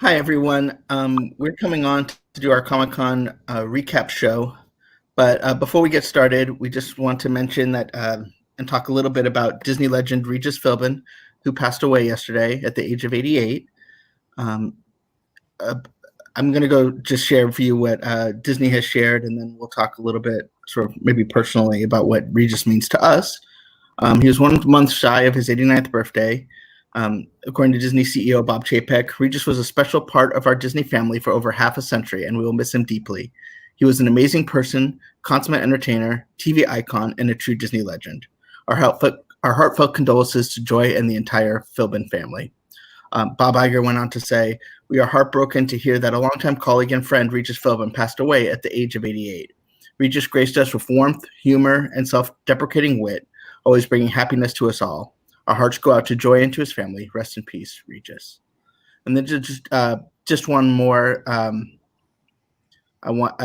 Hi, everyone. We're coming on to do our Comic Con recap show. But before we get started, we just want to mention that and talk a little bit about Disney legend Regis Philbin, who passed away yesterday at the age of 88. Um, uh, I'm going to go just share with you what Disney has shared, and then we'll talk a little bit, sort of maybe personally, about what Regis means to us. He was 1 month shy of his 89th birthday. According to Disney CEO Bob Chapek, Regis was a special part of our Disney family for over half a century, and we will miss him deeply. He was an amazing person, consummate entertainer, TV icon, and a true Disney legend. Our heartfelt condolences to Joy and the entire Philbin family. Bob Iger went on to say, "We are heartbroken to hear that a longtime colleague and friend, Regis Philbin, passed away at the age of 88. Regis graced us with warmth, humor, and self-deprecating wit, always bringing happiness to us all. Our hearts go out to Joy and to his family. Rest in peace, Regis." And then just one more. I want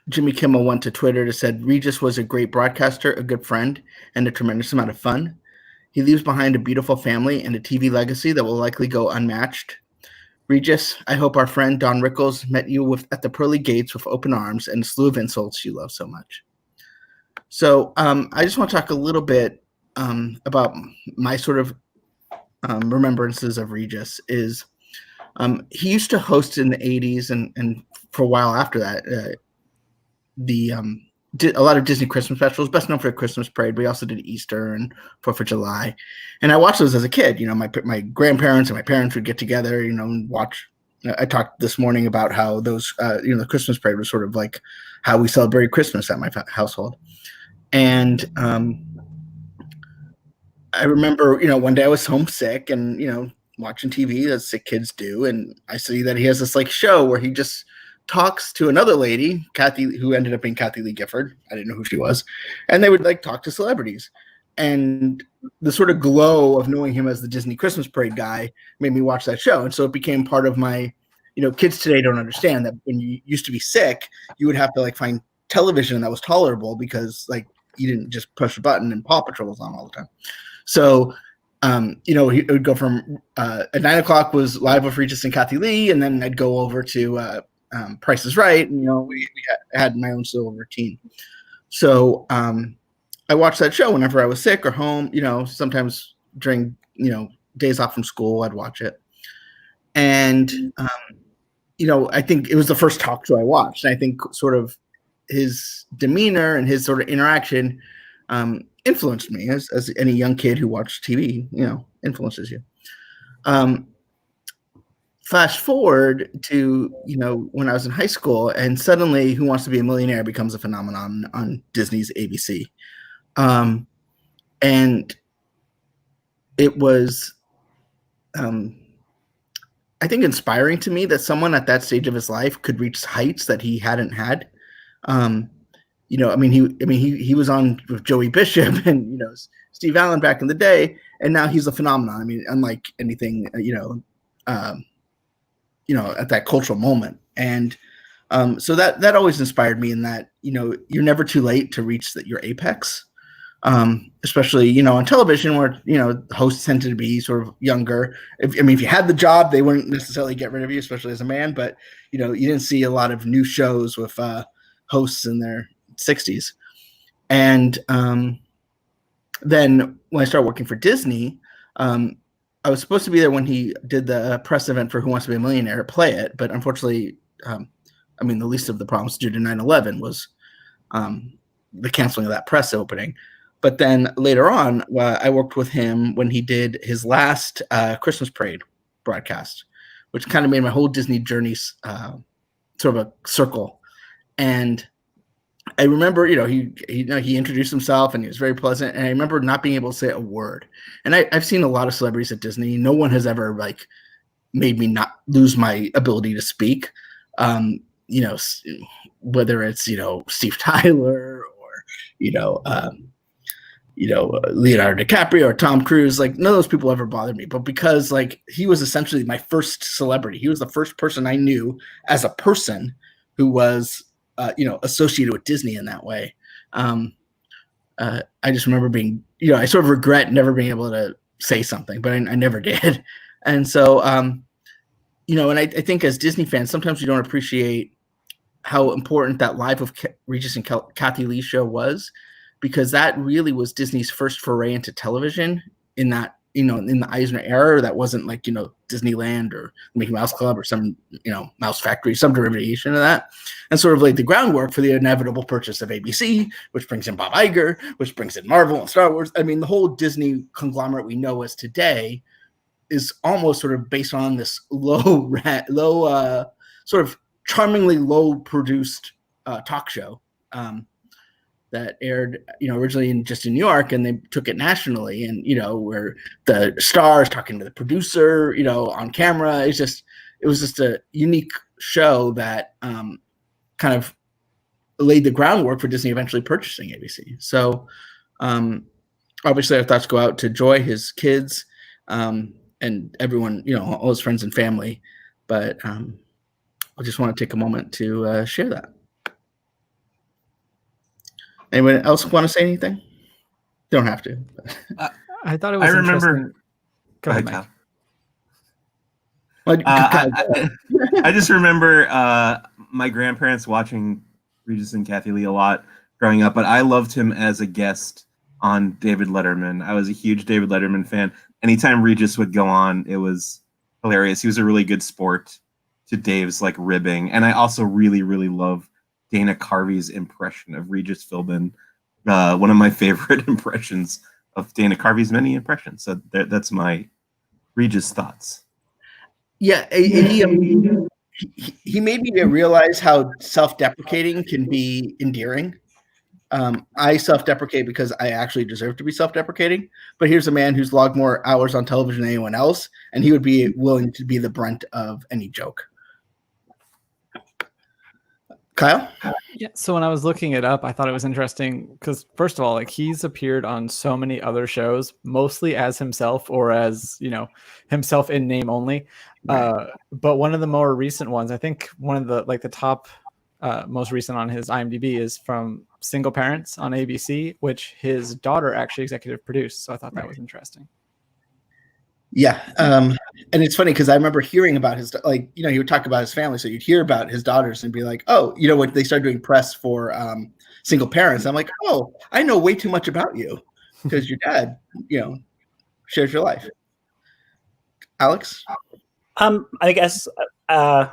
Jimmy Kimmel went to Twitter to said Regis was a great broadcaster, a good friend, and a tremendous amount of fun. He leaves behind a beautiful family and a TV legacy that will likely go unmatched. Regis, I hope our friend Don Rickles met you at the pearly gates with open arms and a slew of insults you love so much. So I just want to talk a little bit about my sort of remembrances of Regis. He used to host in the 80s and for a while after that, a lot of Disney Christmas specials, best known for the Christmas Parade, but he also did Easter and 4th of July. And I watched those as a kid. My grandparents and my parents would get together, and watch. I talked this morning about how those, the Christmas Parade was sort of like how we celebrated Christmas at my household. And I remember, one day I was homesick and, watching TV as sick kids do. And I see that he has this like show where he just talks to another lady, Kathy, who ended up being Kathy Lee Gifford. I didn't know who she was. And they would like talk to celebrities. And the sort of glow of knowing him as the Disney Christmas Parade guy made me watch that show. And so it became part of my, kids today don't understand that when you used to be sick, you would have to like find television that was tolerable because like you didn't just push a button and Paw Patrol was on all the time. So, it would go from at 9:00 was Live with Regis and Kathy Lee, and then I'd go over to Price is Right, and we had my own little routine. So I watched that show whenever I was sick or home. Sometimes during days off from school, I'd watch it, and I think it was the first talk show I watched. And I think sort of his demeanor and his sort of interaction influenced me as any young kid who watched TV, influences you. Flash forward to, when I was in high school, and suddenly Who Wants to Be a Millionaire becomes a phenomenon on Disney's ABC. And it was, I think, inspiring to me that someone at that stage of his life could reach heights that he hadn't had. He was on with Joey Bishop and Steve Allen back in the day, and now he's a phenomenon. I mean, unlike anything at that cultural moment, and so that always inspired me in that you're never too late to reach your apex, especially on television where hosts tended to be sort of younger. If you had the job, they wouldn't necessarily get rid of you, especially as a man. But you didn't see a lot of new shows with hosts in their 60s. And then when I started working for Disney, I was supposed to be there when he did the press event for Who Wants to Be a Millionaire, play it, but unfortunately, the least of the problems due to 9/11 was the canceling of that press opening. But then later on, I worked with him when he did his last Christmas Parade broadcast, which kind of made my whole Disney journey sort of a circle. And I remember, he introduced himself and he was very pleasant. And I remember not being able to say a word. And I've seen a lot of celebrities at Disney. No one has ever made me not lose my ability to speak. Whether it's, Steve Tyler or, Leonardo DiCaprio or Tom Cruise, none of those people ever bothered me. But because he was essentially my first celebrity, he was the first person I knew as a person who was associated with Disney in that way. I just remember being, I sort of regret never being able to say something, but I never did. And so and I think as Disney fans, sometimes we don't appreciate how important that Live of Regis and Kathy Lee show was, because that really was Disney's first foray into television in that, in the Eisner era. That wasn't like, Disneyland or Mickey Mouse Club or some, Mouse Factory, some derivation of that, and sort of laid the groundwork for the inevitable purchase of ABC, which brings in Bob Iger, which brings in Marvel and Star Wars. I mean, the whole Disney conglomerate we know as today is almost sort of based on this low, sort of charmingly low produced talk show that aired, originally just in New York, and they took it nationally, and where the stars talking to the producer, on camera. It was just a unique show that kind of laid the groundwork for Disney eventually purchasing ABC. So obviously our thoughts go out to Joy, his kids, and everyone, all his friends and family. But I just want to take a moment to share that. Anyone else want to say anything? You don't have to. I thought it was interesting. Go ahead, Mike. I just remember my grandparents watching Regis and Kathy Lee a lot growing up, but I loved him as a guest on David Letterman. I was a huge David Letterman fan. Anytime Regis would go on, it was hilarious. He was a really good sport to Dave's like ribbing. And I also really, really love Dana Carvey's impression of Regis Philbin. One of my favorite impressions of Dana Carvey's many impressions. So that's my Regis thoughts. Yeah, he made me realize how self-deprecating can be endearing. I self-deprecate because I actually deserve to be self-deprecating. But here's a man who's logged more hours on television than anyone else, and he would be willing to be the brunt of any joke. Kyle? Yeah, so when I was looking it up, I thought it was interesting because, first of all, like he's appeared on so many other shows, mostly as himself or as, himself in name only. Right. But one of the more recent ones, I think one of the top most recent on his IMDb is from Single Parents on ABC, which his daughter actually executive produced. So I thought that was interesting. Yeah. And it's funny because I remember hearing about his, he would talk about his family. So you'd hear about his daughters and be like, oh, when they started doing press for Single Parents, I'm like, oh, I know way too much about you because your dad, shares your life. Alex? I guess, I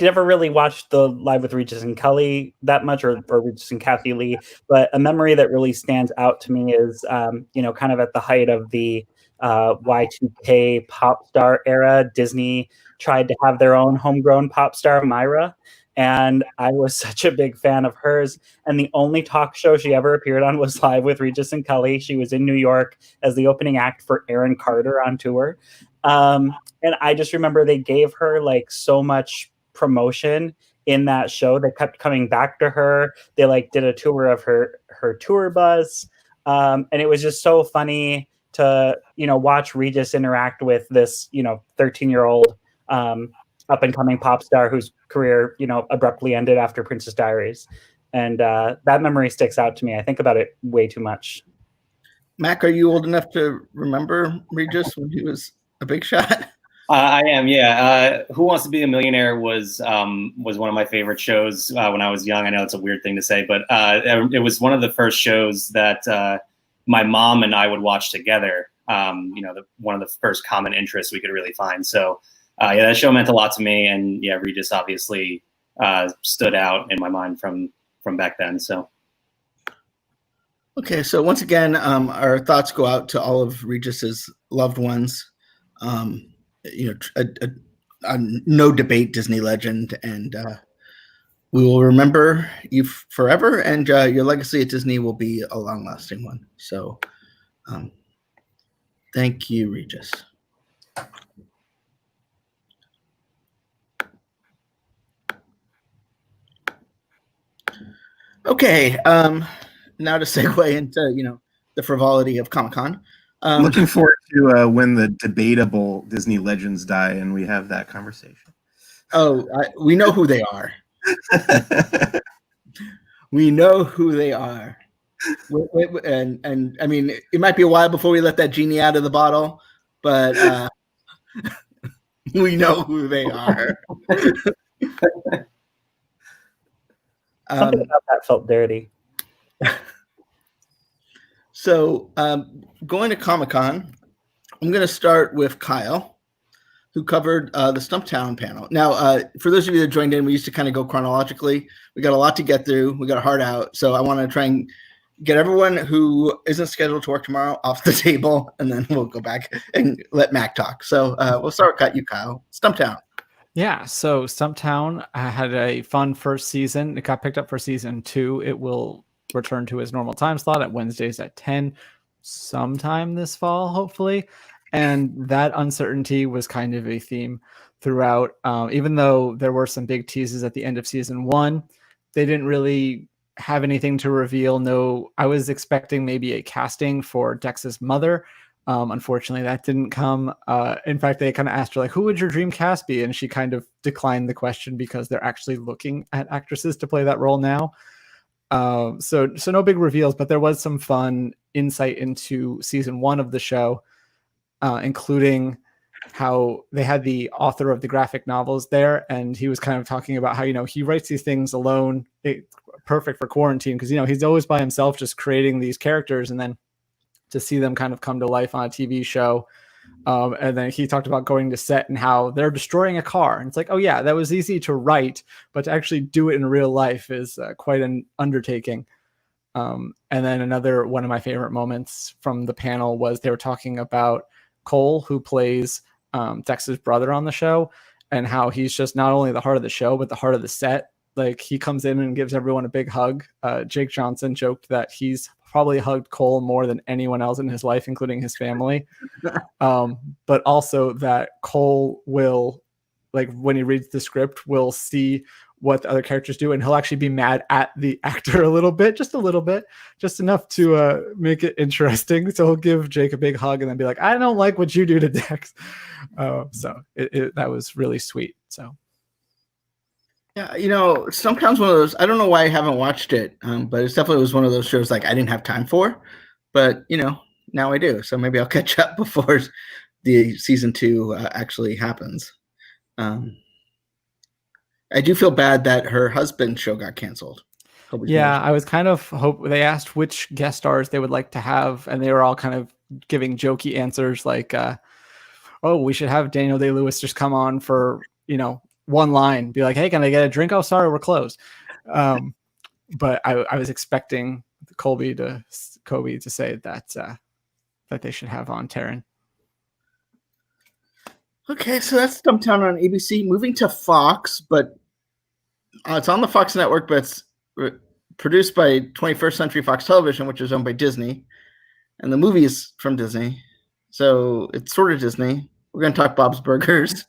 never really watched the Live with Regis and Kelly that much, or Regis and Kathy Lee, but a memory that really stands out to me is, kind of at the height of the Y2K pop star era, Disney tried to have their own homegrown pop star, Myra, and I was such a big fan of hers. And the only talk show she ever appeared on was Live with Regis and Kelly. She was in New York as the opening act for Aaron Carter on tour. And I just remember they gave her like so much promotion in that show. They kept coming back to her. They did a tour of her tour bus. And it was just so funny to, watch Regis interact with this, 13-year-old up and coming pop star whose career, abruptly ended after Princess Diaries. And that memory sticks out to me. I think about it way too much. Mac, are you old enough to remember Regis when he was a big shot? I am, yeah. Who Wants to Be a Millionaire was one of my favorite shows when I was young. I know it's a weird thing to say, but it was one of the first shows that my mom and I would watch together. One of the first common interests we could really find. So, that show meant a lot to me, and yeah, Regis obviously stood out in my mind from back then. So. Okay, so once again, our thoughts go out to all of Regis's loved ones. A no debate Disney legend, and we will remember you forever, and your legacy at Disney will be a long-lasting one. So thank you, Regis. Okay, now to segue into the frivolity of Comic-Con. Looking forward to when the debatable Disney legends die and we have that conversation. Oh, we know who they are. We know who they are. And I mean, it might be a while before we let that genie out of the bottle, but We know who they are. Something about that felt dirty. So going to Comic-Con, I'm going to start with Kyle, who covered the Stumptown panel. Now, for those of you that joined in, we used to kind of go chronologically. We got a lot to get through. We got a hard out. So I want to try and get everyone who isn't scheduled to work tomorrow off the table, and then we'll go back and let Mac talk. So we'll start with you, Kyle. Stumptown. Yeah, so Stumptown had a fun first season. It got picked up for season 2. It will return to its normal time slot at Wednesdays at 10 sometime this fall, hopefully. And that uncertainty was kind of a theme throughout. Even though there were some big teases at the end of season 1, they didn't really have anything to reveal. No, I was expecting maybe a casting for Dex's mother. Unfortunately, that didn't come. In fact, they kind of asked her, like, who would your dream cast be? And she kind of declined the question because they're actually looking at actresses to play that role now. So no big reveals, but there was some fun insight into season 1 of the show, including how they had the author of the graphic novels there. And he was kind of talking about how, he writes these things alone, perfect for quarantine, because, he's always by himself just creating these characters, and then to see them kind of come to life on a TV show. And then he talked about going to set and how they're destroying a car. And it's like, oh yeah, that was easy to write, but to actually do it in real life is quite an undertaking. And then another one of my favorite moments from the panel was they were talking about Cole, who plays Dex's brother on the show, and how he's just not only the heart of the show, but the heart of the set. Like, he comes in and gives everyone a big hug. Jake Johnson joked that he's probably hugged Cole more than anyone else in his life, including his family. But also that Cole will, like, when he reads the script, will see what the other characters do, and he'll actually be mad at the actor a little bit, just enough to make it interesting. So he'll give Jake a big hug and then be like, I don't like what you do to Dex. So that was really sweet. So yeah, sometimes one of those, I don't know why I haven't watched it, but it's definitely was one of those shows like I didn't have time for, but now I do. So maybe I'll catch up before the season 2 actually happens. I do feel bad that her husband's show got canceled. Yeah, I was kind of they asked which guest stars they would like to have, and they were all kind of giving jokey answers like, oh, we should have Daniel Day-Lewis just come on for, one line, be like, hey, can I get a drink? Oh, sorry, we're closed. But I was expecting Kobe to say that they should have on Taryn. Okay, so that's Stumptown on ABC. Moving to Fox, but it's on the Fox network, but it's produced by 21st Century Fox Television, which is owned by Disney. And the movie is from Disney. So it's sort of Disney. We're going to talk Bob's Burgers,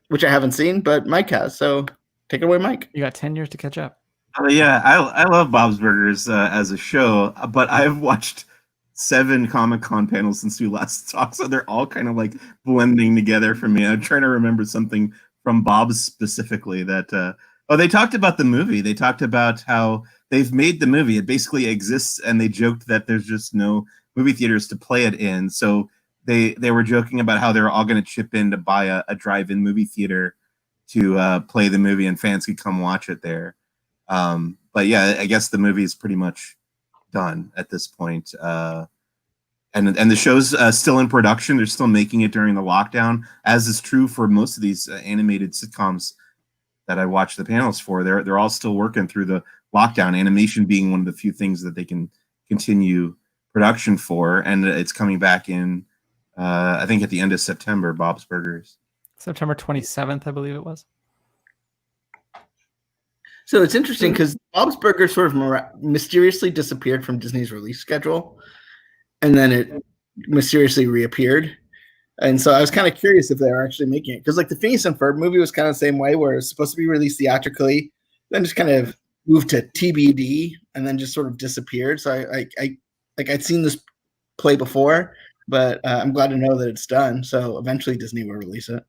which I haven't seen, but Mike has. So take it away, Mike. You got 10 years to catch up. Yeah, I love Bob's Burgers as a show, but I've watched 7 Comic-Con panels since we last talked, so they're all kind of like blending together for me. I'm trying to remember something from Bob's specifically that they talked about the movie. They talked about how they've made the movie. It basically exists, and they joked that there's just no movie theaters to play it in. So they were joking about how they're all going to chip in to buy a drive-in movie theater to play the movie, and fans could come watch it there. But yeah, I guess the movie is pretty much done at this point. And the show's still in production. They're still making it during the lockdown, as is true for most of these animated sitcoms that I watch the panels for. They're all still working through the lockdown, animation being one of the few things that they can continue production for. And it's coming back in, I think at the end of September, Bob's Burgers. September 27th, I believe it was. So it's interesting because Bob's Burgers sort of mysteriously disappeared from Disney's release schedule, and then it mysteriously reappeared. And so I was kind of curious if they were actually making it, because like the Phineas and Ferb movie was kind of the same way, where it was supposed to be released theatrically, then just kind of moved to TBD, and then just sort of disappeared. So I'd seen this play before, but I'm glad to know that it's done. So eventually Disney will release it.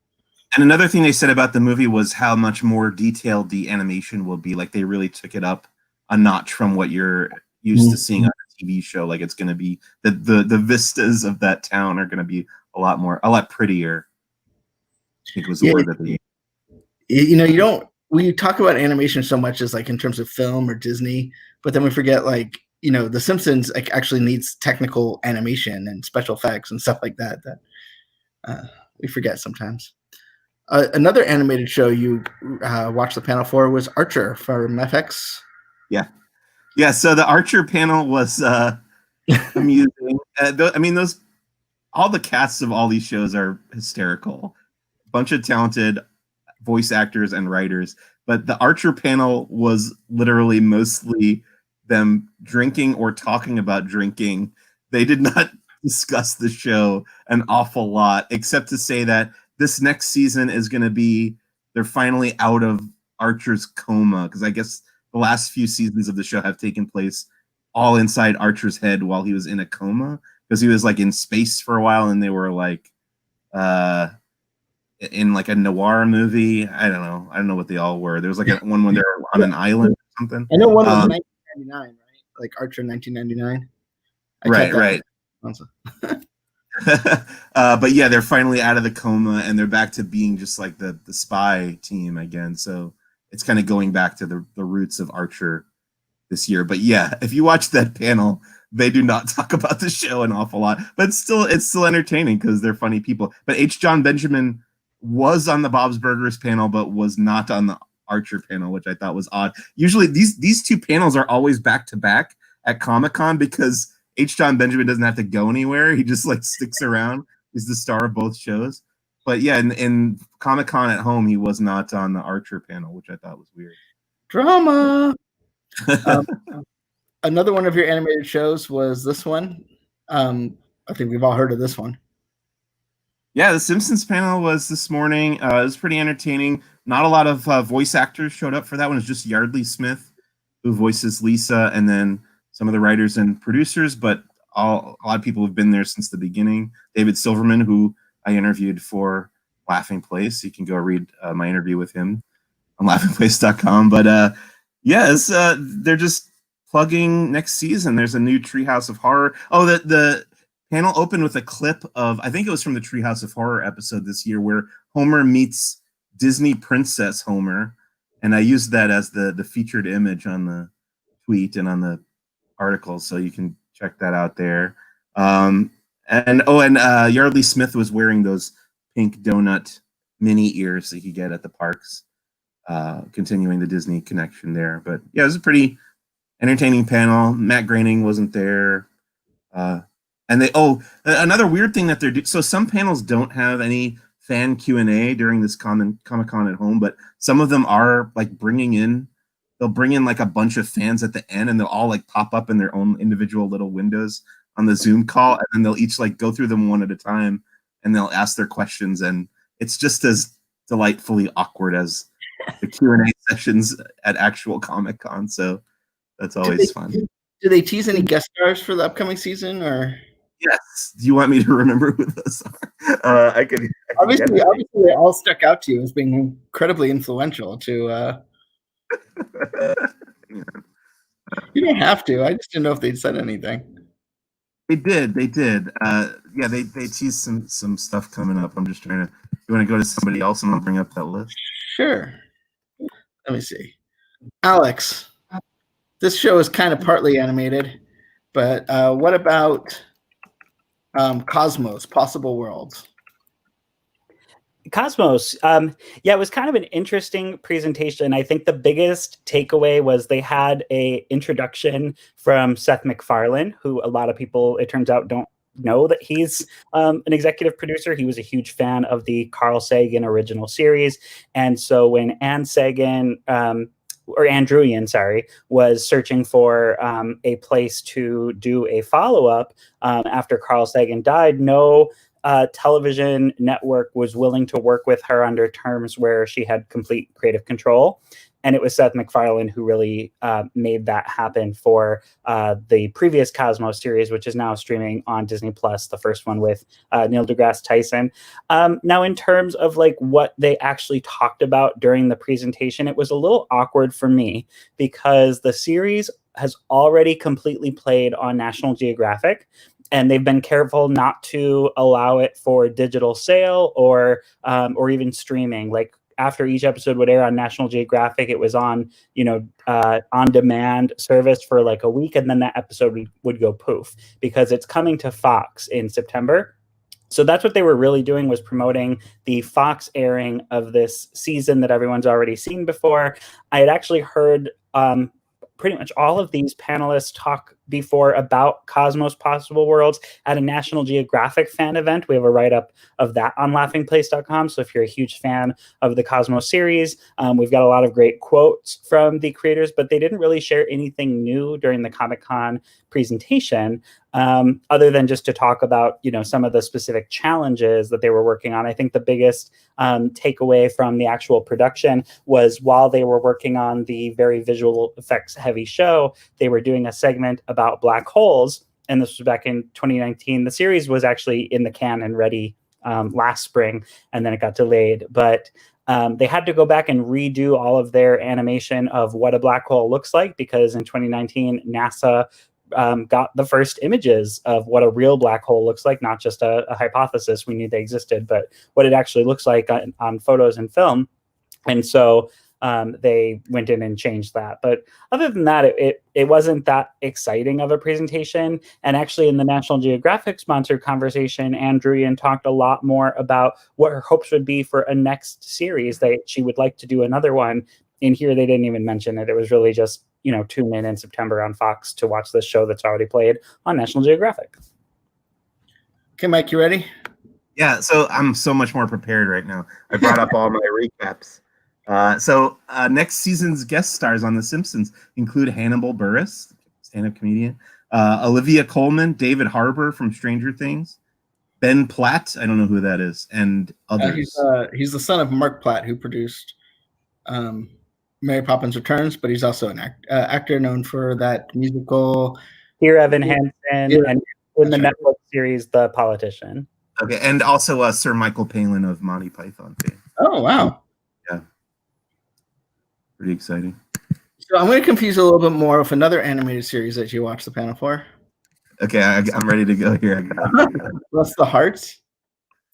And another thing they said about the movie was how much more detailed the animation will be. Like, they really took it up a notch from what you're used to seeing on a TV show. Like, it's going to be the vistas of that town are going to be a lot prettier think was the word that they you don't, we talk about animation so much as like in terms of film or Disney, but then we forget like, the Simpsons like actually needs technical animation and special effects and stuff like that we forget sometimes. Another animated show you watched the panel for was Archer from FX. Yeah, so the Archer panel was amusing. Those all the casts of all these shows are hysterical. Bunch of talented voice actors and writers, but the Archer panel was literally mostly them drinking or talking about drinking. They did not discuss the show an awful lot, except to say that this next season is going to be, they're finally out of Archer's coma, because I guess the last few seasons of the show have taken place all inside Archer's head while he was in a coma, because he was like in space for a while, and they were like in like a noir movie. I don't know what they all were. There was like one when they were on an island or something. I know one was 1999, right? Like Archer 1999. Right. But yeah, they're finally out of the coma and they're back to being just like the spy team again. So it's kind of going back to the roots of Archer this year. But yeah, if you watch that panel, they do not talk about the show an awful lot, but it's still entertaining because they're funny people. But H. John Benjamin was on the Bob's Burgers panel, but was not on the Archer panel, which I thought was odd. Usually these two panels are always back to back at Comic-Con because H. John Benjamin doesn't have to go anywhere. He just like sticks around. He's the star of both shows. But yeah, in Comic-Con at home, he was not on the Archer panel, which I thought was weird. Drama. Another one of your animated shows was this one. I think we've all heard of this one. Yeah, the Simpsons panel was this morning. It was pretty entertaining. Not a lot of voice actors showed up for that one. It's just Yardley Smith, who voices Lisa, and then some of the writers and producers, but a lot of people have been there since the beginning. David Silverman, who I interviewed for Laughing Place. You can go read my interview with him on laughingplace.com. But they're just plugging next season. There's a new Treehouse of Horror. Oh, the panel opened with a clip of, I think it was from the Treehouse of Horror episode this year, where Homer meets Disney Princess Homer. And I used that as the featured image on the tweet and on the article, so you can check that out there. Yardley Smith was wearing those pink donut mini ears that you get at the parks, continuing the Disney connection there. But yeah, it was a pretty entertaining panel. Matt Groening wasn't there. Another weird thing that they're doing, so some panels don't have any fan Q&A during this Comic-Con at home, but some of them are like they'll bring in like a bunch of fans at the end, and they'll all like pop up in their own individual little windows on the Zoom call, and then they'll each like go through them one at a time, and they'll ask their questions, and it's just as delightfully awkward as the Q&A sessions at actual Comic-Con. So that's always fun. Do they tease any guest stars for the upcoming season, or? Yes. Do you want me to remember who those are? I could obviously they all stuck out to you as being incredibly influential to. You don't have to. I just didn't know if they'd said anything. They did. They teased some stuff coming up. I'm just trying to. You want to go to somebody else and I'll bring up that list? Sure. Let me see. Alex, this show is kind of partly animated, but what about Cosmos, Possible Worlds? Cosmos, it was kind of an interesting presentation. I think the biggest takeaway was they had a introduction from Seth MacFarlane, who a lot of people, it turns out, don't know that he's an executive producer. He was a huge fan of the Carl Sagan original series, and so when Ann Druyan, was searching for a place to do a follow-up after Carl Sagan died, no television network was willing to work with her under terms where she had complete creative control. And it was Seth MacFarlane who really made that happen for the previous Cosmos series, which is now streaming on Disney Plus, the first one with Neil deGrasse Tyson. Now, in terms of like what they actually talked about during the presentation, it was a little awkward for me because the series has already completely played on National Geographic. and they've been careful not to allow it for digital sale or even streaming. Like after each episode would air on National Geographic, it was on on demand service for like a week, and then that episode would go poof because it's coming to Fox in September. So that's what they were really doing, was promoting the Fox airing of this season that everyone's already seen before. I had actually heard pretty much all of these panelists talk before about Cosmos Possible Worlds at a National Geographic fan event. We have a write-up of that on laughingplace.com. So if you're a huge fan of the Cosmos series, we've got a lot of great quotes from the creators, but they didn't really share anything new during the Comic-Con presentation, other than just to talk about, some of the specific challenges that they were working on. I think the biggest takeaway from the actual production was, while they were working on the very visual effects heavy show, they were doing a segment about black holes. And this was back in 2019. The series was actually in the can and ready last spring, and then it got delayed. But they had to go back and redo all of their animation of what a black hole looks like, because in 2019, NASA got the first images of what a real black hole looks like, not just a hypothesis. We knew they existed, but what it actually looks like on photos and film. And so they went in and changed that. But other than that, it wasn't that exciting of a presentation. And actually, in the National Geographic sponsored conversation, Anne Druyan talked a lot more about what her hopes would be for a next series, that she would like to do another one. In here, they didn't even mention it. It was really just, tune in September on Fox to watch this show that's already played on National Geographic. Okay, Mike, you ready? Yeah, so I'm so much more prepared right now. I brought up all my recaps. So next season's guest stars on The Simpsons include Hannibal Buress, stand-up comedian, Olivia Colman, David Harbour from Stranger Things, Ben Platt, I don't know who that is, and others. He's the son of Mark Platt, who produced Mary Poppins Returns, but he's also an actor known for that musical Dear Evan Hansen, and in the Netflix series The Politician. Okay, and also Sir Michael Palin of Monty Python fame. Oh, wow. Yeah. Pretty exciting. So I'm going to confuse a little bit more with another animated series that you watched the panel for. Okay, I'm ready to go here. Bless the Harts.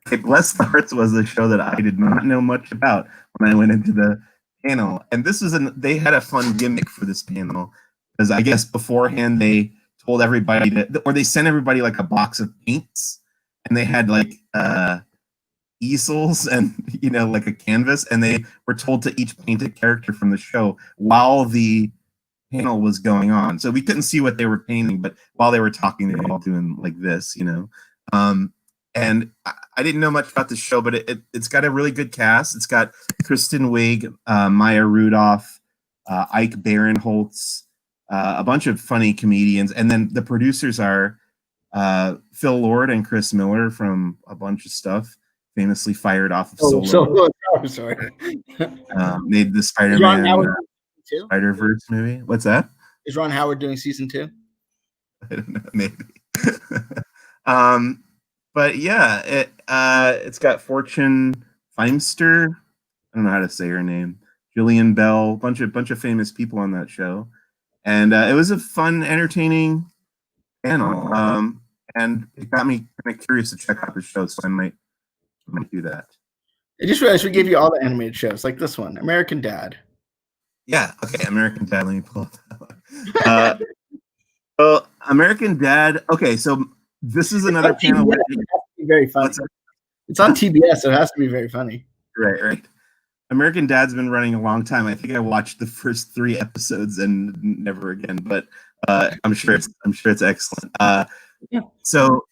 Okay, Bless the Harts was a show that I did not know much about when I went into the panel. And this was they had a fun gimmick for this panel, because I guess beforehand they told everybody or they sent everybody like a box of paints, and they had like easels and like a canvas, and they were told to each paint a character from the show while the panel was going on. So we couldn't see what they were painting, but while they were talking, they were all doing like this, and I didn't know much about the show, but it's got a really good cast. It's got Kristen Wiig, Maya Rudolph, Ike Barinholtz, a bunch of funny comedians, and then the producers are Phil Lord and Chris Miller from a bunch of stuff, famously fired off of Solo. Sorry. Made the Spider-Man Spider-Verse movie. What's that? Is Ron Howard doing season 2? I don't know, maybe. But yeah, it's got Fortune Feimster. I don't know how to say her name. Jillian Bell, bunch of famous people on that show, and it was a fun, entertaining panel. And it got me kind of curious to check out the show, so I might do that. I just realized we gave you all the animated shows, like this one, American Dad. Yeah, okay, American Dad. Let me pull up that one. So American Dad. Okay, so this is another panel. It has to be very funny. It's on TBS, so it has to be very funny. Right. American Dad's been running a long time. I think I watched the first 3 episodes and never again. But I'm sure it's excellent. So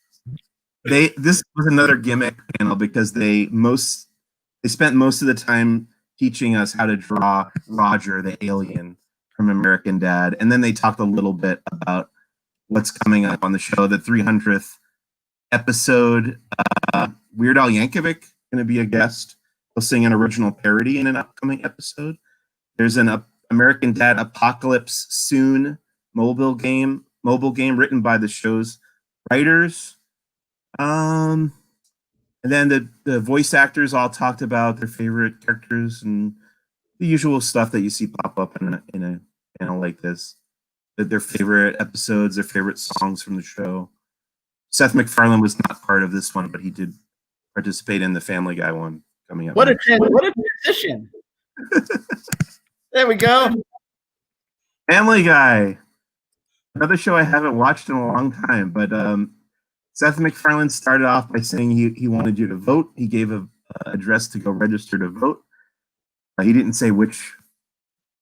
this was another gimmick panel, because they spent most of the time teaching us how to draw Roger the alien from American Dad, and then they talked a little bit about what's coming up on the show. The 300th episode, Weird Al Yankovic going to be a guest. He'll sing an original parody in an upcoming episode. There's an American Dad Apocalypse Soon mobile game written by the show's writers. And then the voice actors all talked about their favorite characters and the usual stuff that you see pop up in a panel like this. Their favorite episodes, their favorite songs from the show. Seth MacFarlane was not part of this one, but he did participate in the Family Guy one coming up. What a transition! There we go. Family Guy, another show I haven't watched in a long time, but Seth MacFarlane started off by saying he wanted you to vote. He gave a address to go register to vote. He didn't say which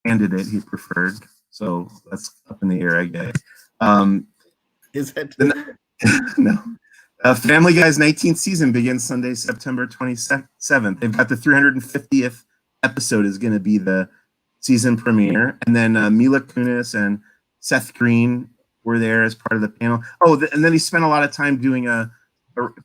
candidate he preferred, so that's up in the air, I guess. Is it? No. Family Guy's 19th season begins Sunday, September 27th. They've got the 350th episode is going to be the season premiere, and then Mila Kunis and Seth Green were there as part of the panel. And then he spent a lot of time doing a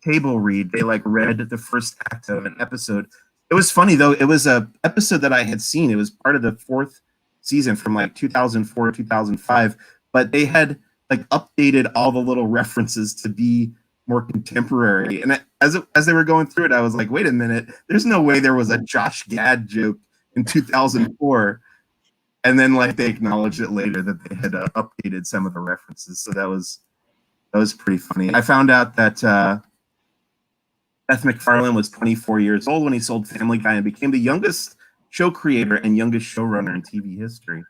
table read. They read the first act of an episode. It was funny though. It was a episode that I had seen. It was part of the 4th season from 2004 2005, but they had updated all the little references to be more contemporary. And as they were going through it, I was like, wait a minute, there's no way there was a Josh Gad joke in 2004. And then they acknowledged it later that they had updated some of the references. So that was pretty funny. I found out that Seth MacFarlane was 24 years old when he sold Family Guy and became the youngest show creator and youngest showrunner in TV history.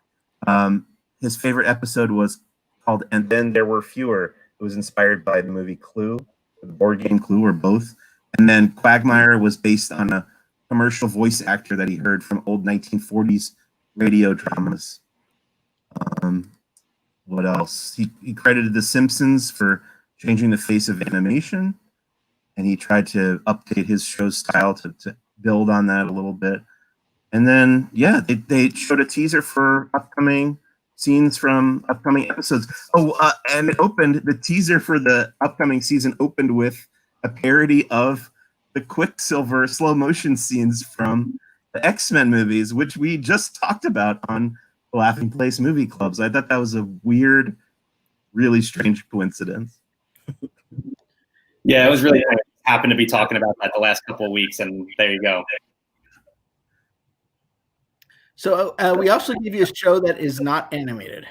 His favorite episode was called "And Then There Were Fewer." It was inspired by the movie Clue, the board game Clue, or both. And then Quagmire was based on a commercial voice actor that he heard from old 1940s radio dramas. What else? He credited The Simpsons for changing the face of animation, and he tried to update his show's style to build on that a little bit. And then, they showed a teaser for upcoming scenes from upcoming episodes. And the teaser for the upcoming season opened with a parody of the Quicksilver slow motion scenes from the X-Men movies, which we just talked about on the Laughing Place Movie Clubs. I thought that was a weird, really strange coincidence. Yeah, it was really happened to be talking about that the last couple of weeks, and there you go. So we also give you a show that is not animated.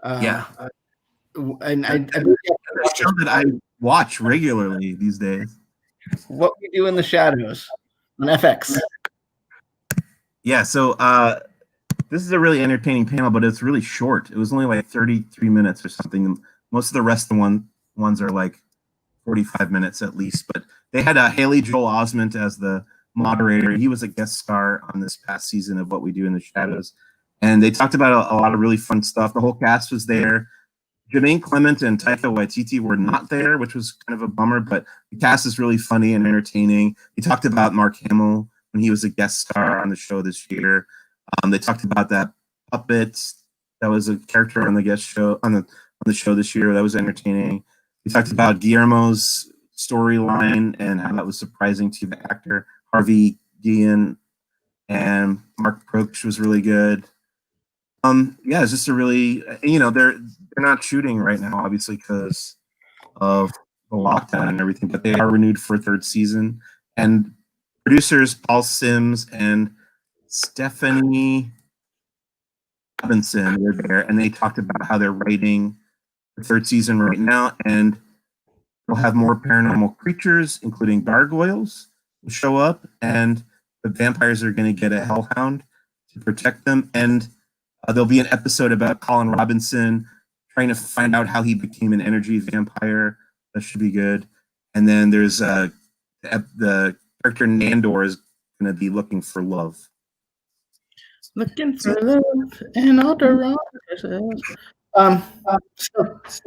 And I a show that I watch regularly these days. What We Do in the Shadows on FX. Yeah, so this is a really entertaining panel, but it's really short. It was only 33 minutes or something. Most of the rest of the ones are 45 minutes at least. But they had Haley Joel Osment as the moderator. He was a guest star on this past season of What We Do in the Shadows. And they talked about a lot of really fun stuff. The whole cast was there. Jermaine Clement and Taika Waititi were not there, which was kind of a bummer, but the cast is really funny and entertaining. They talked about Mark Hamill when he was a guest star on the show this year. They talked about that puppet that was a character on the guest show on the show this year. That was entertaining. We talked about Guillermo's storyline and how that was surprising to the actor. Harvey Guillen and Mark Proksch was really good. It's just a really, they're not shooting right now, obviously, because of the lockdown and everything, but they are renewed for a 3rd season. And producers Paul Sims and Stephanie Robinson were there, and they talked about how they're writing the 3rd season right now, and they'll have more paranormal creatures, including gargoyles, will show up, and the vampires are going to get a hellhound to protect them, and there'll be an episode about Colin Robinson trying to find out how he became an energy vampire. That should be good. And then there's the character Nandor is going to be looking for love. Looking for love in all directions. So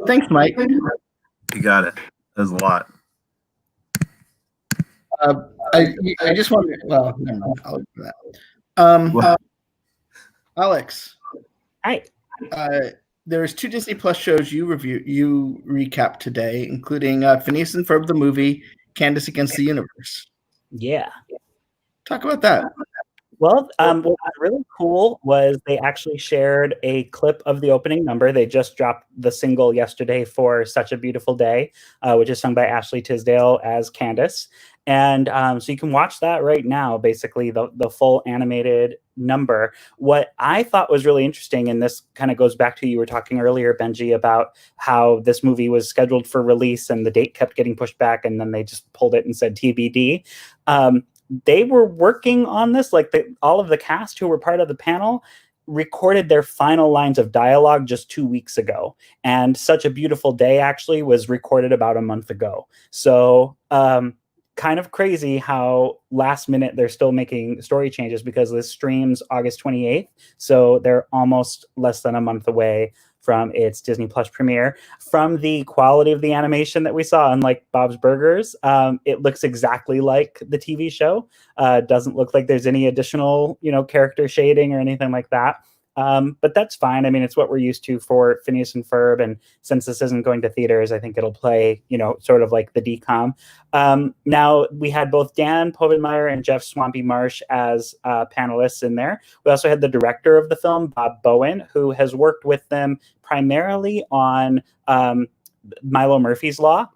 thanks, Mike. You got it. That was a lot. I just want to. Well, never mind. I'll look for that. Alex. Hi. There's 2 Disney Plus shows you recapped today, including Phineas and Ferb the movie, Candace Against the Universe. Yeah. Talk about that. Well, what was really cool was they actually shared a clip of the opening number. They just dropped the single yesterday for Such a Beautiful Day, which is sung by Ashley Tisdale as Candace. And so you can watch that right now, basically the full animated number. What I thought was really interesting, and this kind of goes back to you were talking earlier, Benji, about how this movie was scheduled for release and the date kept getting pushed back, and then they just pulled it and said TBD. They were working on this, like all of the cast who were part of the panel recorded their final lines of dialogue just 2 weeks ago. And Such a Beautiful Day actually was recorded about a month ago. So kind of crazy how last minute they're still making story changes, because this streams August 28th. So they're almost less than a month away from its Disney Plus premiere. From the quality of the animation that we saw, unlike Bob's Burgers, it looks exactly like the TV show. Doesn't look like there's any additional, character shading or anything like that. But that's fine. I mean, it's what we're used to for Phineas and Ferb. And since this isn't going to theaters, I think it'll play, sort of like the DCOM. Now, we had both Dan Povenmire and Jeff Swampy Marsh as panelists in there. We also had the director of the film, Bob Bowen, who has worked with them primarily on Milo Murphy's Law.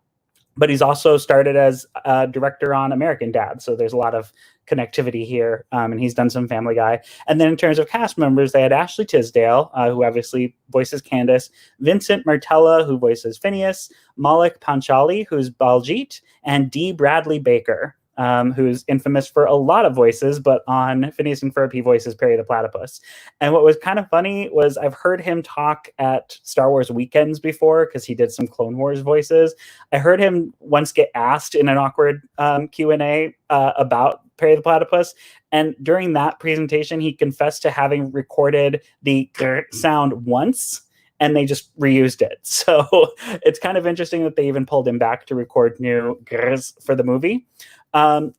But he's also started as a director on American Dad. So there's a lot of connectivity here. And he's done some Family Guy. And then in terms of cast members, they had Ashley Tisdale, who obviously voices Candace, Vincent Martella, who voices Phineas, Malik Panchali, who's Baljeet, and Dee Bradley Baker, who's infamous for a lot of voices, but on Phineas and Ferb, he voices Perry the Platypus. And what was kind of funny was I've heard him talk at Star Wars Weekends before, because he did some Clone Wars voices. I heard him once get asked in an awkward Q&A about Perry the Platypus. And during that presentation, he confessed to having recorded the sound once, and they just reused it. So it's kind of interesting that they even pulled him back to record new grrs for the movie.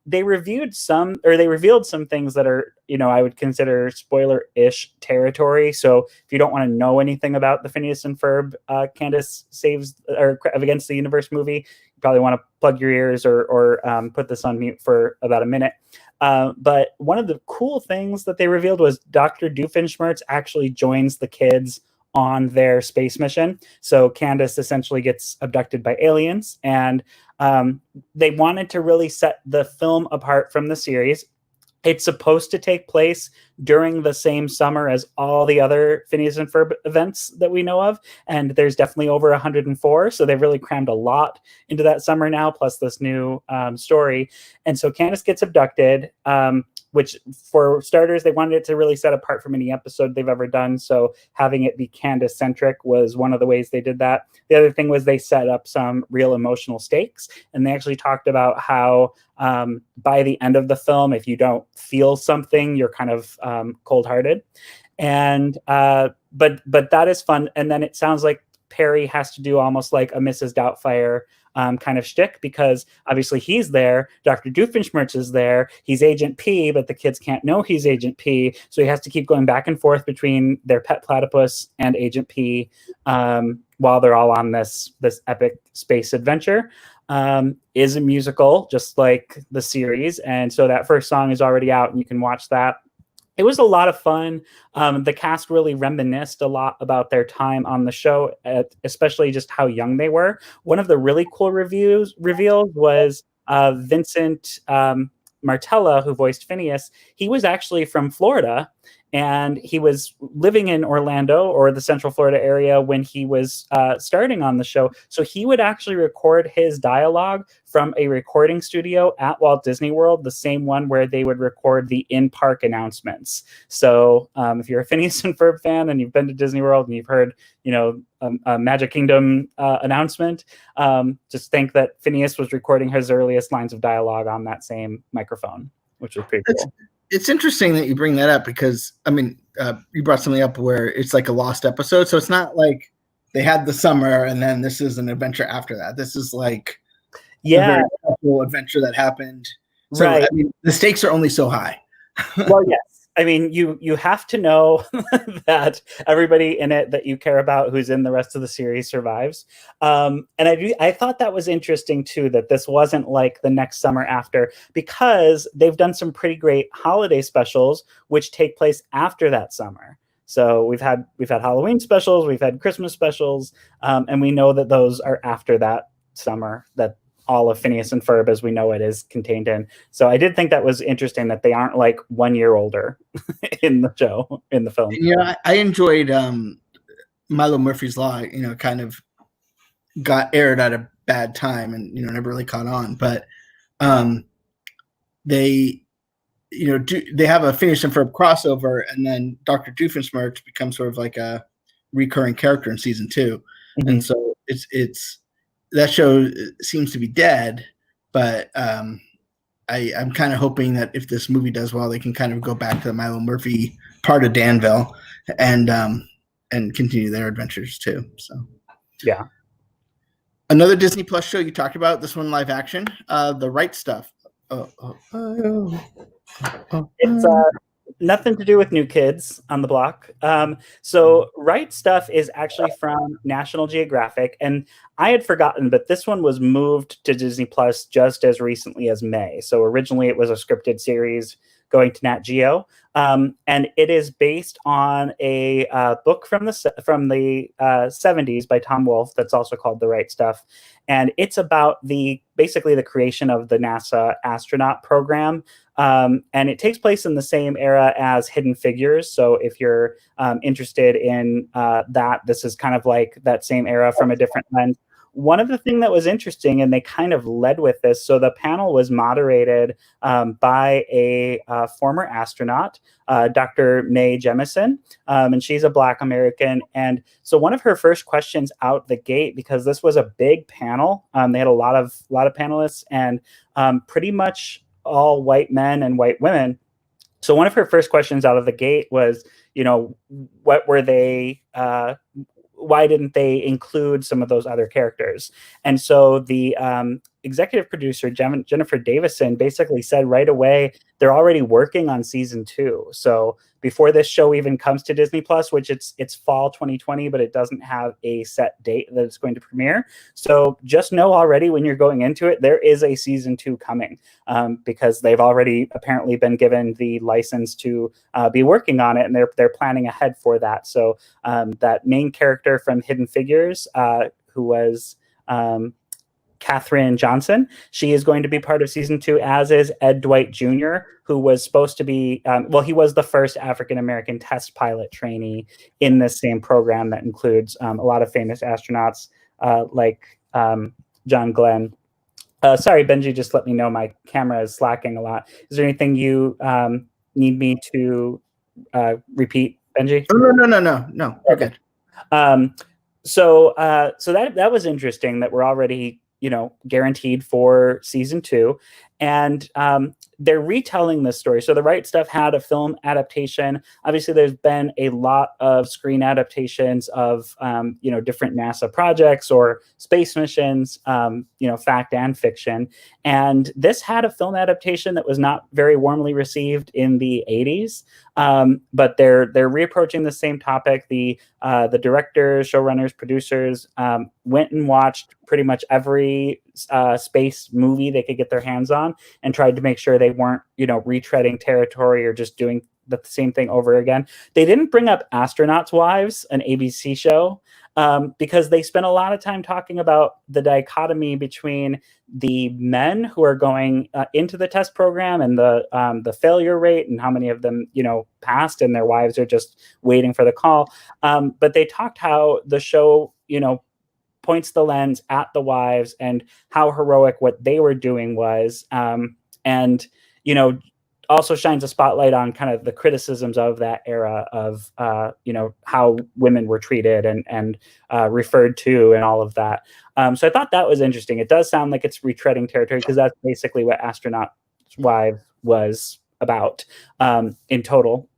They revealed some things that are, I would consider spoiler-ish territory. So if you don't want to know anything about the Phineas and Ferb Candace Saves or Against the Universe movie, you probably want to plug your ears or put this on mute for about a minute. But one of the cool things that they revealed was Dr. Doofenshmirtz actually joins the kids on their space mission. So Candace essentially gets abducted by aliens, and they wanted to really set the film apart from the series. It's supposed to take place during the same summer as all the other Phineas and Ferb events that we know of, and there's definitely over 104, so they've really crammed a lot into that summer now, plus this new story. And so Candace gets abducted, which for starters, they wanted it to really set apart from any episode they've ever done. So having it be Candace-centric was one of the ways they did that. The other thing was they set up some real emotional stakes. And they actually talked about how by the end of the film, if you don't feel something, you're kind of cold-hearted. And but that is fun. And then it sounds like Perry has to do almost like a Mrs. Doubtfire kind of shtick, because obviously he's there, Dr. Doofenshmirtz is there, he's Agent P, but the kids can't know he's Agent P, so he has to keep going back and forth between their pet platypus and Agent P while they're all on this epic space adventure. Is a musical, just like the series, and so that first song is already out, and you can watch that. It was a lot of fun. The cast really reminisced a lot about their time on the show, especially just how young they were. One of the really cool reveals was Vincent Martella, who voiced Phineas. He was actually from Florida, and he was living in Orlando or the Central Florida area when he was starting on the show. So he would actually record his dialogue from a recording studio at Walt Disney World, the same one where they would record the in-park announcements. So if you're a Phineas and Ferb fan and you've been to Disney World and you've heard, a Magic Kingdom announcement, just think that Phineas was recording his earliest lines of dialogue on that same microphone, which was pretty cool. It's interesting that you bring that up, because you brought something up where it's like a lost episode. So it's not like they had the summer and then this is an adventure after that. This is like a very cool adventure that happened. So, right. the stakes are only so high. Well, yes. I mean, you have to know that everybody in it that you care about who's in the rest of the series survives. And I thought that was interesting too, that this wasn't like the next summer after, because they've done some pretty great holiday specials which take place after that summer. So we've had Halloween specials, we've had Christmas specials, and we know that those are after that summer that all of Phineas and Ferb as we know it is contained in. So I did think that was interesting that they aren't like 1 year older in the show, in the film. Yeah, I enjoyed Milo Murphy's Law, kind of got aired at a bad time and, never really caught on. But they, they have a Phineas and Ferb crossover, and then Dr. Doofenshmirtz becomes sort of like a recurring character in season 2. Mm-hmm. And so it's that show seems to be dead, but I'm kind of hoping that if this movie does well, they can kind of go back to the Milo Murphy part of Danville and continue their adventures too. So yeah. Another Disney Plus show you talked about, this one live action, The Right Stuff. It's nothing to do with New Kids on the Block. So Right Stuff is actually from National Geographic, and I had forgotten, but this one was moved to Disney Plus just as recently as May. So originally it was a scripted series going to Nat Geo, and it is based on a book from the 70s by Tom Wolfe that's also called The Right Stuff, and it's about basically the creation of the NASA astronaut program. And it takes place in the same era as Hidden Figures. So if you're interested in that, this is kind of like that same era from a different lens. One of the things that was interesting, and they kind of led with this, so the panel was moderated by a former astronaut, Dr. Mae Jemison, and she's a Black American. And so one of her first questions out the gate, because this was a big panel, they had a lot of panelists, and pretty much all white men and white women. So one of her first questions out of the gate was, what were they? Why didn't they include some of those other characters? And so the executive producer, Jennifer Davison, basically said right away, they're already working on season 2. So before this show even comes to Disney Plus, which it's fall 2020, but it doesn't have a set date that it's going to premiere. So just know already when you're going into it, there is a season 2 coming, because they've already apparently been given the license to be working on it, and they're planning ahead for that. So that main character from Hidden Figures, who was Katherine Johnson, she is going to be part of season 2, as is Ed Dwight Jr., who was supposed to be, he was the first African-American test pilot trainee in this same program that includes a lot of famous astronauts like John Glenn. Sorry, Benji, just let me know my camera is slacking a lot. Is there anything you need me to repeat, Benji? No, we're good. So that was interesting that we're already guaranteed for season 2, and they're retelling this story. So The Right Stuff had a film adaptation. Obviously, there's been a lot of screen adaptations of different NASA projects or space missions, fact and fiction. And this had a film adaptation that was not very warmly received in the 80s. But they're reapproaching the same topic. The directors, showrunners, producers went and watched pretty much every space movie they could get their hands on, and tried to make sure they weren't, retreading territory or just doing the same thing over again. They didn't bring up Astronauts' Wives, an ABC show, because they spent a lot of time talking about the dichotomy between the men who are going into the test program and the failure rate, and how many of them, passed and their wives are just waiting for the call. But they talked how the show, points the lens at the wives and how heroic what they were doing was, and also shines a spotlight on kind of the criticisms of that era of how women were treated and referred to and all of that. So I thought that was interesting. It does sound like it's retreading territory, because that's basically what Astronaut's Wives was about in total.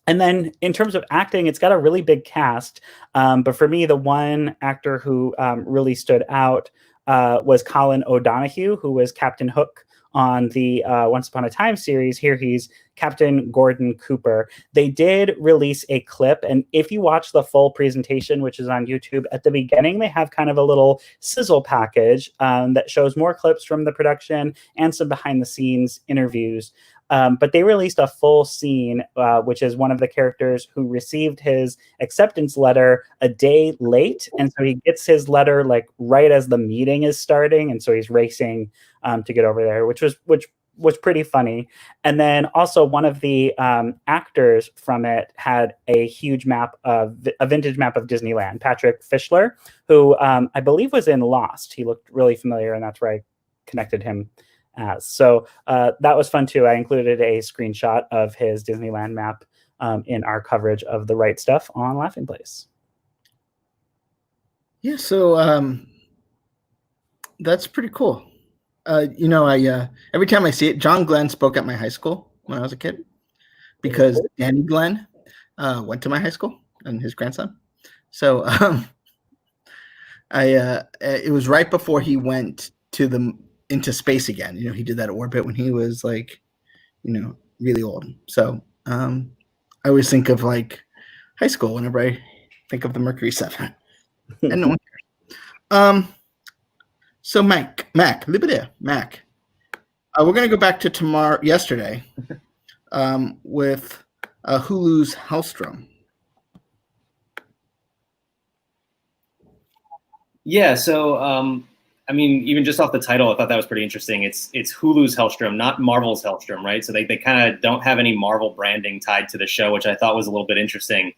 And then in terms of acting, it's got a really big cast. But for me, the one actor who really stood out was Colin O'Donoghue, who was Captain Hook on the Once Upon a Time series. Here he's Captain Gordon Cooper. They did release a clip, and if you watch the full presentation, which is on YouTube, at the beginning they have kind of a little sizzle package that shows more clips from the production and some behind the scenes interviews. But they released a full scene, which is one of the characters who received his acceptance letter a day late. And so he gets his letter like right as the meeting is starting. And so he's racing to get over there, which was pretty funny. And then also one of the actors from it had a huge a vintage map of Disneyland, Patrick Fischler, who I believe was in Lost. He looked really familiar, and that's where I connected him as. So that was fun too. I included a screenshot of his Disneyland map in our coverage of The Right Stuff on Laughing Place. Yeah, so that's pretty cool. You know, I every time I see it, John Glenn spoke at my high school when I was a kid because Danny Glenn went to my high school and his grandson. So it was right before he went into space again. You know, he did that orbit when he was like, you know, really old. So I always think of like high school whenever I think of the Mercury 7. And no one cares. So Mac, we're gonna go back to yesterday, with Hulu's Helstrom. Yeah, so I mean, even just off the title, I thought that was pretty interesting. It's Hulu's Helstrom, not Marvel's Helstrom, right? So they kind of don't have any Marvel branding tied to the show, which I thought was a little bit interesting.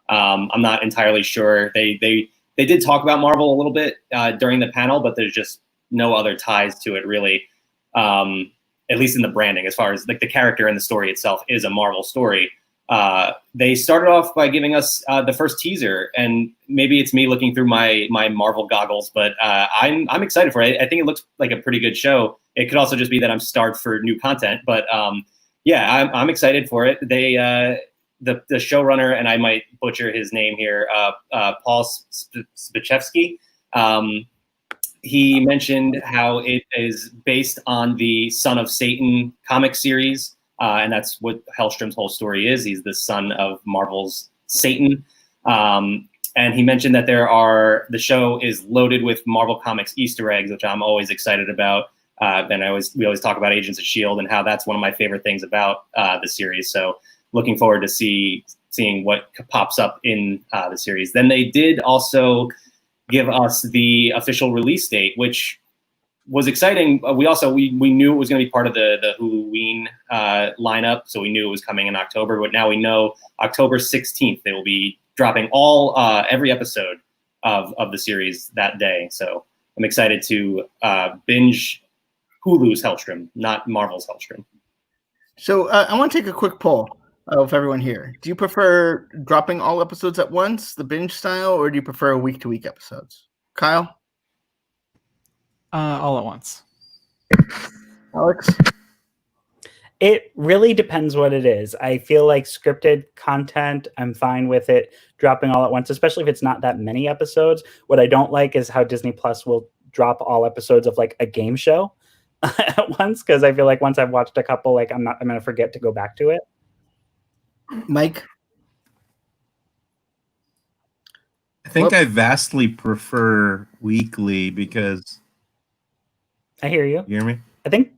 I'm not entirely sure. They did talk about Marvel a little bit during the panel, but there's just no other ties to it really, at least in the branding. As far as like the character and the story itself is a Marvel story. They started off by giving us the first teaser, and maybe it's me looking through my Marvel goggles, but I'm excited for it. I think it looks like a pretty good show. It could also just be that I'm starved for new content, but yeah, I'm excited for it. They the showrunner, and I might butcher his name here, Paul Spichevsky. He mentioned how it is based on the Son of Satan comic series. And that's what Hellstrom's whole story is. He's the son of Marvel's Satan. And he mentioned that the show is loaded with Marvel Comics Easter eggs, which I'm always excited about. And we always talk about Agents of S.H.I.E.L.D. and how that's one of my favorite things about the series. So looking forward to seeing what pops up in the series. Then they did also give us the official release date, which was exciting. We knew it was going to be part of the Huluween lineup, so we knew it was coming in October. But now we know October 16th they will be dropping every episode of the series that day. So I'm excited to binge Hulu's Helstrom, not Marvel's Helstrom. So I want to take a quick poll of everyone here. Do you prefer dropping all episodes at once, the binge style, or do you prefer week-to-week episodes? Kyle? All at once. Alex? It really depends what it is. I feel like scripted content, I'm fine with it dropping all at once, especially if it's not that many episodes. What I don't like is how Disney Plus will drop all episodes of like a game show at once, because I feel like once I've watched a couple, like I'm going to forget to go back to it. Mike? I think I vastly prefer weekly because... I hear you. You hear me? I think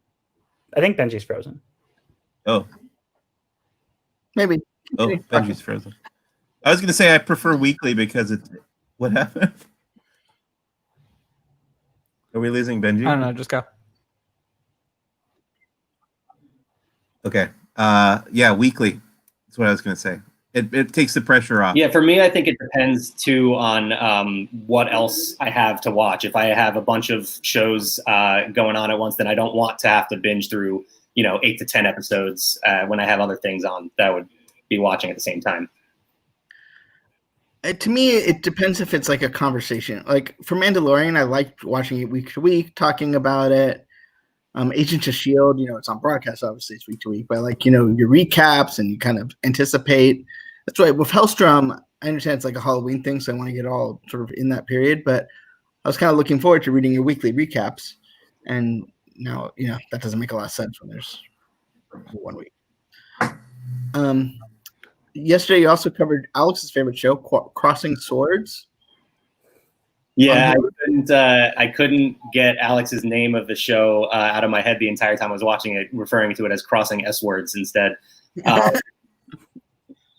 Benji's frozen. Oh. Maybe. Oh, Benji's frozen. I was going to say I prefer weekly because it's... What happened? Are we losing Benji? I don't know. Just go. Okay. Yeah, weekly. That's what I was going to say. It takes the pressure off. Yeah, for me, I think it depends too on what else I have to watch. If I have a bunch of shows going on at once, then I don't want to have to binge through 8 to 10 episodes when I have other things on that I would be watching at the same time. To me, it depends if it's like a conversation. Like for Mandalorian, I liked watching it week to week, talking about it. Agents of S.H.I.E.L.D., it's on broadcast, obviously it's week to week, but like, your recaps and you kind of anticipate. That's right. With Helstrom, I understand it's like a Halloween thing, so I want to get all sort of in that period, but I was kind of looking forward to reading your weekly recaps. And now, that doesn't make a lot of sense when there's 1 week. Yesterday, you also covered Alex's favorite show, Crossing Swords. Yeah, I couldn't get Alex's name of the show out of my head the entire time I was watching it, referring to it as Crossing S Words instead.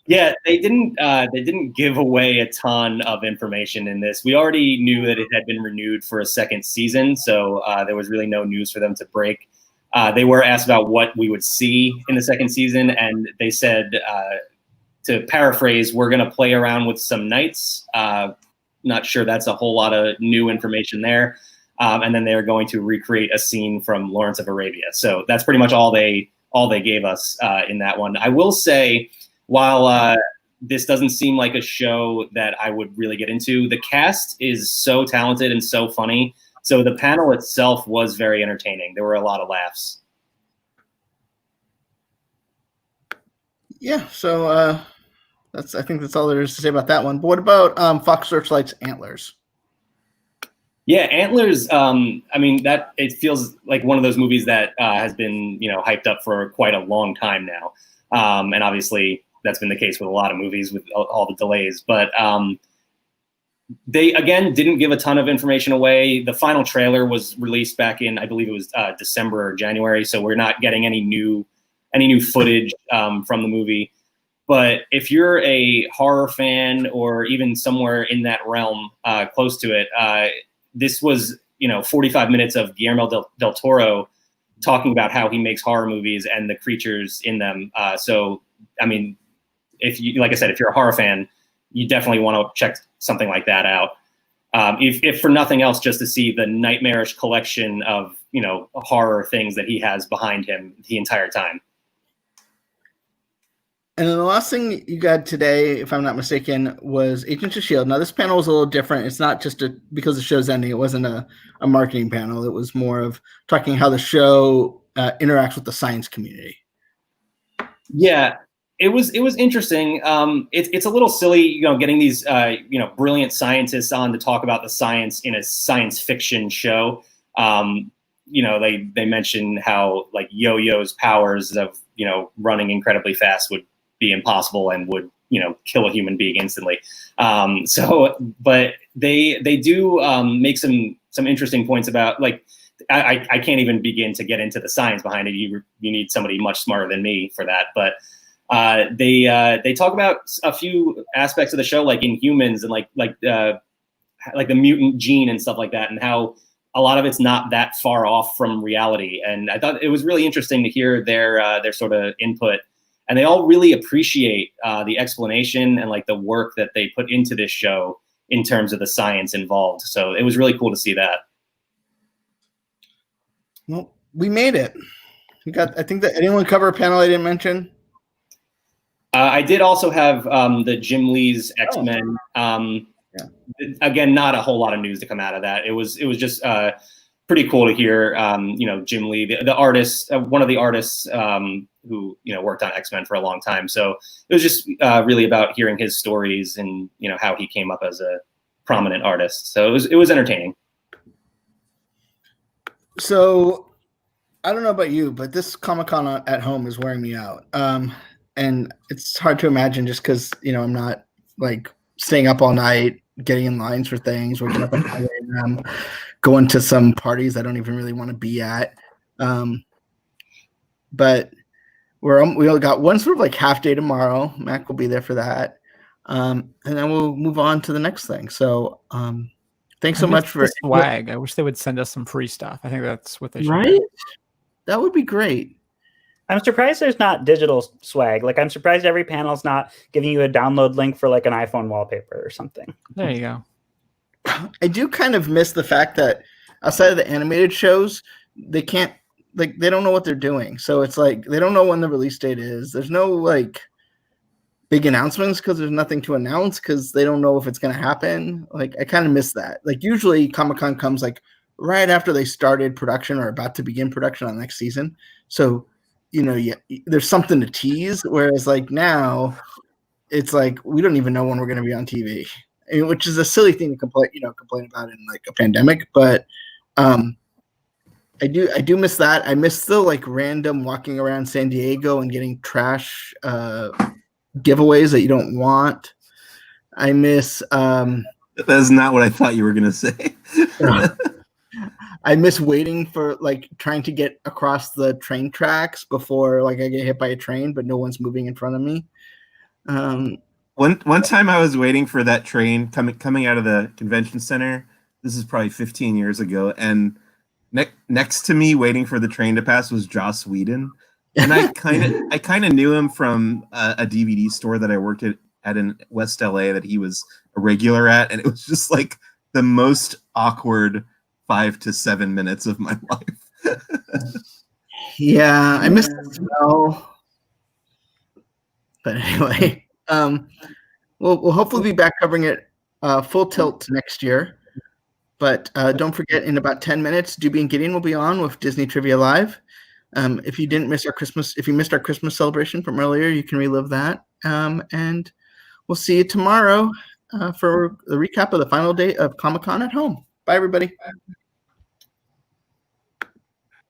Yeah, they didn't give away a ton of information in this. We already knew that it had been renewed for a second season, so there was really no news for them to break. They were asked about what we would see in the second season, and they said, to paraphrase, we're going to play around with some knights. Not sure that's a whole lot of new information there. And then they're going to recreate a scene from Lawrence of Arabia. So that's pretty much all they gave us in that one. I will say, while this doesn't seem like a show that I would really get into, the cast is so talented and so funny. So the panel itself was very entertaining. There were a lot of laughs. Yeah, so I think that's all there is to say about that one. But what about Fox Searchlight's Antlers? Yeah, Antlers. I mean, that it feels like one of those movies that has been hyped up for quite a long time now, and obviously that's been the case with a lot of movies with all the delays. But they again didn't give a ton of information away. The final trailer was released back in, I believe it was December or January, so we're not getting any new footage from the movie. But if you're a horror fan or even somewhere in that realm close to it, this was 45 minutes of Guillermo del Toro talking about how he makes horror movies and the creatures in them. So I mean, if you're a horror fan, you definitely want to check something like that out. If for nothing else, just to see the nightmarish collection of horror things that he has behind him the entire time. And then the last thing you got today, if I'm not mistaken, was Agents of S.H.I.E.L.D. Now, this panel was a little different. It's not just because the show's ending. It wasn't a marketing panel. It was more of talking how the show interacts with the science community. Yeah, it was interesting. It's a little silly, getting these brilliant scientists on to talk about the science in a science fiction show. They mention how like Yo-Yo's powers of running incredibly fast would be impossible and would kill a human being instantly. But they do make some interesting points about, like, I can't even begin to get into the science behind it. You need somebody much smarter than me for that. But they talk about a few aspects of the show, like Inhumans and like the mutant gene and stuff like that, and how a lot of it's not that far off from reality. And I thought it was really interesting to hear their sort of input. And they all really appreciate the explanation and like the work that they put into this show in terms of the science involved. So it was really cool to see that. Well, we made it. I think that anyone cover a panel I didn't mention? I did also have the Jim Lee's X-Men. Again, not a whole lot of news to come out of that. It was just pretty cool to hear, Jim Lee, the artist, one of the artists who worked on X-Men for a long time. So it was just really about hearing his stories and how he came up as a prominent artist. So it was entertaining. So I don't know about you, but this Comic-Con at home is wearing me out. And it's hard to imagine just because, I'm not like staying up all night, getting in lines for things, waking up at 5 a.m., going to some parties I don't even really want to be at. But we only got one sort of like half day tomorrow. Mac will be there for that. And then we'll move on to the next thing. So thanks so much for swag. I wish they would send us some free stuff. I think that's what they should do. Right? That would be great. I'm surprised there's not digital swag. Like, I'm surprised every panel's not giving you a download link for like an iPhone wallpaper or something. There you go. I do kind of miss the fact that outside of the animated shows, they can't, like, they don't know what they're doing. So it's like they don't know when the release date is. There's no like big announcements because there's nothing to announce because they don't know if it's going to happen. Like, I kind of miss that. Like, usually Comic-Con comes like right after they started production or about to begin production on next season. So there's something to tease, whereas like now it's like we don't even know when we're going to be on TV, which is a silly thing to complain about in like a pandemic. But I do miss that. I miss the like random walking around San Diego and getting trash giveaways that you don't want. I miss That's not what I thought you were gonna say. I miss waiting for like trying to get across the train tracks before like I get hit by a train, but no one's moving in front of me. One time I was waiting for that train coming out of the convention center. This is probably 15 years ago, and next to me, waiting for the train to pass, was Joss Whedon, and I kind of knew him from a DVD store that I worked at in West LA that he was a regular at, and it was just like the most awkward 5 to 7 minutes of my life. Yeah, I miss the smell. But anyway, we'll hopefully be back covering it full tilt next year. But don't forget, in about 10 minutes, Doobie and Gideon will be on with Disney Trivia Live. If you missed our Christmas celebration from earlier, you can relive that. And we'll see you tomorrow for the recap of the final day of Comic-Con at home. Bye, everybody.